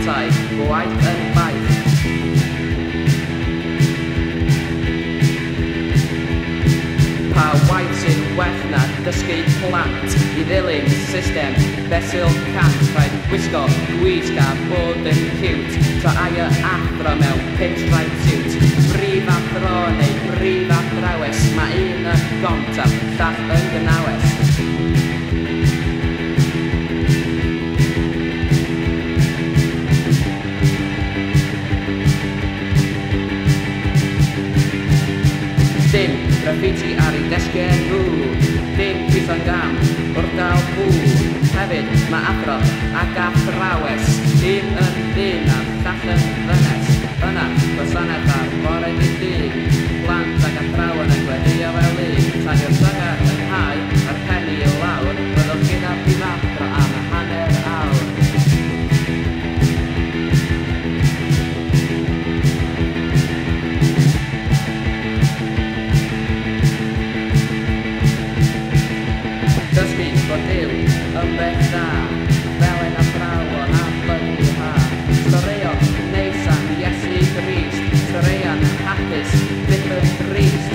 petai, gwaith yn baith. Pa waith sy'n well na dysgu plant i ddilyn system fesul cant rhaid gwisgo gwisg a bod yn cute tra aia athro mewn pinstripe suit. Brif athro neu brif athrawes, mae un yn gontaf, llall yn gynawes. Dim graffiti ar ei desgau nhw, dim pwython gam, wrdaw bw. Hefyd mae athro ac athrawes, un yn ddyn a llall yn ddynes. Yna, gwasanaeth ar bore di dyn, plant ac athrawon yn gweddio fel un. Tan i'r llygad yn hau a'r penni i lawr, byddwch gyda prif athro am hanner awr. Dysgu bod Duw yn beth da, fel ein athrawon a blygu ha. Storeon neis am Iesu Grist, storeon hapus, byth yn drist.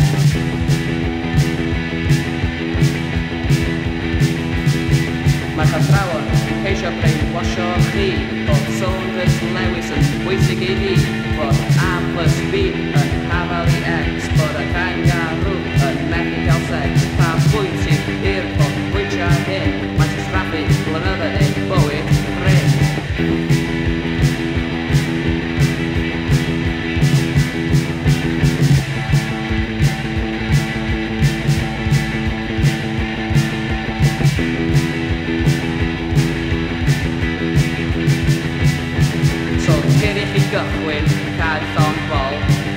Mae'r athrawon yn ceisio brainwasho chi, bod Saunders Lewis yn bwysig i ni, bod A plus B yn hafal i X, bod y kangaroo yn methu cael sex. Pa bwysig i'r bod bwyntio hyn, mae'n sistraffu blynydde neu bywyd rhyn. So, cyn i chi gychwyn, cael llon bol,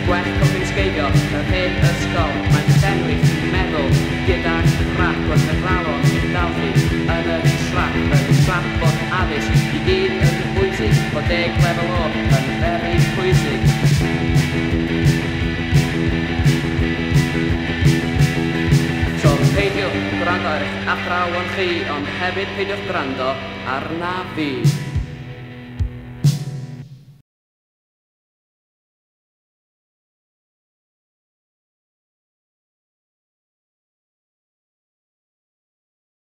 gwell cofyn sgeifio yr hen ysgol. Mae'n llenwyd meddwl gyda crap wrth y ralon i dalfi yn y trap bod addysg i gyd yn bwysig, bod 10 lefel o yn very pwysig. So peidiwch gwrando ar eich athrawon chi, ond hefyd peidiwch gwrando arna fi.